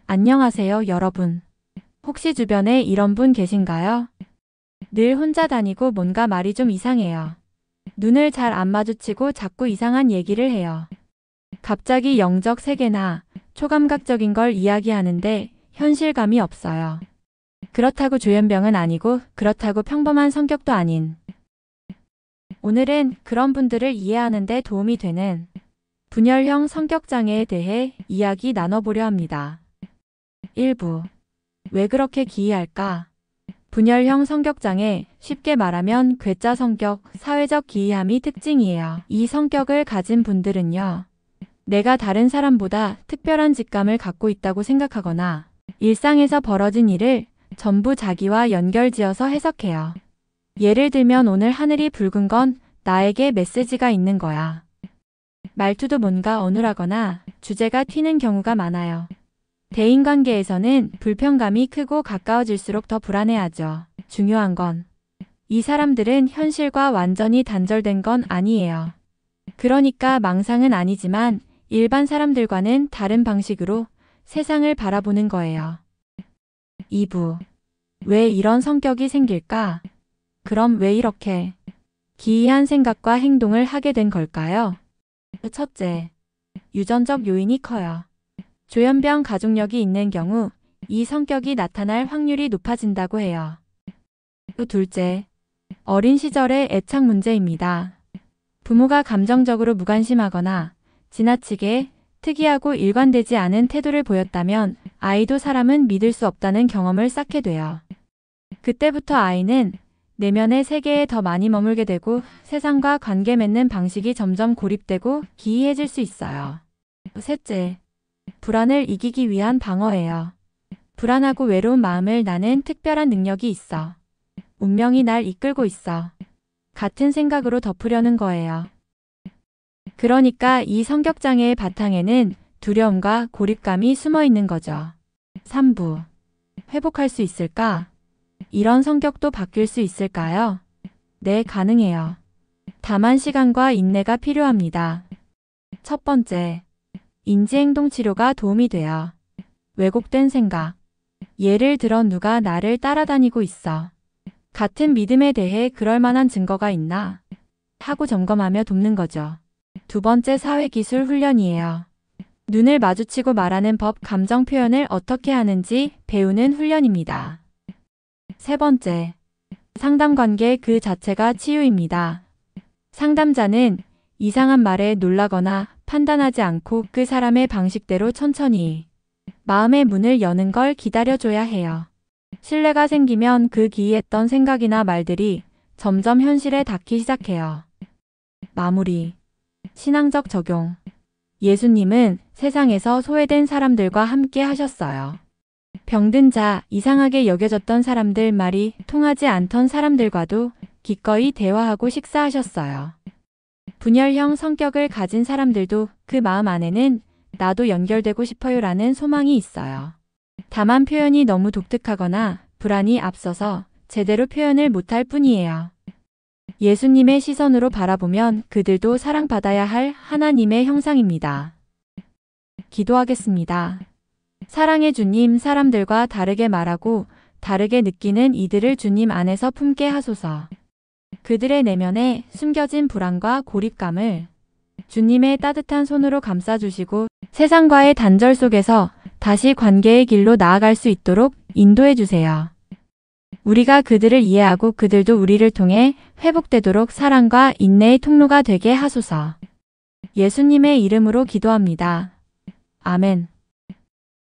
안녕하세요, 여러분. 혹시 주변에 이런 분 계신가요? 늘 혼자 다니고 뭔가 말이 좀 이상해요. 눈을 잘 안 마주치고 자꾸 이상한 얘기를 해요. 갑자기 영적 세계나 초감각적인 걸 이야기하는데 현실감이 없어요. 그렇다고 조현병은 아니고 그렇다고 평범한 성격도 아닌. 오늘은 그런 분들을 이해하는 데 도움이 되는 분열형 성격장애에 대해 이야기 나눠보려 합니다. 1부. 왜 그렇게 기이할까? 분열형 성격장애, 쉽게 말하면 괴짜 성격, 사회적 기이함이 특징이에요. 이 성격을 가진 분들은요, 내가 다른 사람보다 특별한 직감을 갖고 있다고 생각하거나 일상에서 벌어진 일을 전부 자기와 연결지어서 해석해요. 예를 들면 오늘 하늘이 붉은 건 나에게 메시지가 있는 거야. 말투도 뭔가 어눌하거나 주제가 튀는 경우가 많아요. 대인관계에서는 불편감이 크고 가까워질수록 더 불안해하죠. 중요한 건 이 사람들은 현실과 완전히 단절된 건 아니에요. 그러니까 망상은 아니지만 일반 사람들과는 다른 방식으로 세상을 바라보는 거예요. 2부. 왜 이런 성격이 생길까? 그럼 왜 이렇게 기이한 생각과 행동을 하게 된 걸까요? 첫째, 유전적 요인이 커요. 조현병 가족력이 있는 경우 이 성격이 나타날 확률이 높아진다고 해요. 둘째, 어린 시절의 애착 문제입니다. 부모가 감정적으로 무관심하거나 지나치게 특이하고 일관되지 않은 태도를 보였다면 아이도 사람은 믿을 수 없다는 경험을 쌓게 돼요. 그때부터 아이는 내면의 세계에 더 많이 머물게 되고 세상과 관계 맺는 방식이 점점 고립되고 기이해질 수 있어요. 셋째, 불안을 이기기 위한 방어예요. 불안하고 외로운 마음을 나는 특별한 능력이 있어. 운명이 날 이끌고 있어. 같은 생각으로 덮으려는 거예요. 그러니까 이 성격장애의 바탕에는 두려움과 고립감이 숨어 있는 거죠. 3부. 회복할 수 있을까? 이런 성격도 바뀔 수 있을까요? 네, 가능해요. 다만 시간과 인내가 필요합니다. 첫 번째, 인지행동 치료가 도움이 돼요. 왜곡된 생각. 예를 들어 누가 나를 따라다니고 있어. 같은 믿음에 대해 그럴 만한 증거가 있나? 하고 점검하며 돕는 거죠. 두 번째, 사회기술 훈련이에요. 눈을 마주치고 말하는 법, 감정 표현을 어떻게 하는지 배우는 훈련입니다. 세 번째, 상담관계 그 자체가 치유입니다. 상담자는 이상한 말에 놀라거나 판단하지 않고 그 사람의 방식대로 천천히 마음의 문을 여는 걸 기다려줘야 해요. 신뢰가 생기면 그 기이했던 생각이나 말들이 점점 현실에 닿기 시작해요. 마무리. 신앙적 적용. 예수님은 세상에서 소외된 사람들과 함께 하셨어요. 병든 자, 이상하게 여겨졌던 사람들, 말이 통하지 않던 사람들과도 기꺼이 대화하고 식사하셨어요. 분열형 성격을 가진 사람들도 그 마음 안에는 나도 연결되고 싶어요라는 소망이 있어요. 다만 표현이 너무 독특하거나 불안이 앞서서 제대로 표현을 못할 뿐이에요. 예수님의 시선으로 바라보면 그들도 사랑받아야 할 하나님의 형상입니다. 기도하겠습니다. 사랑의 주님, 사람들과 다르게 말하고 다르게 느끼는 이들을 주님 안에서 품게 하소서. 그들의 내면에 숨겨진 불안과 고립감을 주님의 따뜻한 손으로 감싸주시고 세상과의 단절 속에서 다시 관계의 길로 나아갈 수 있도록 인도해 주세요. 우리가 그들을 이해하고 그들도 우리를 통해 회복되도록 사랑과 인내의 통로가 되게 하소서. 예수님의 이름으로 기도합니다. 아멘.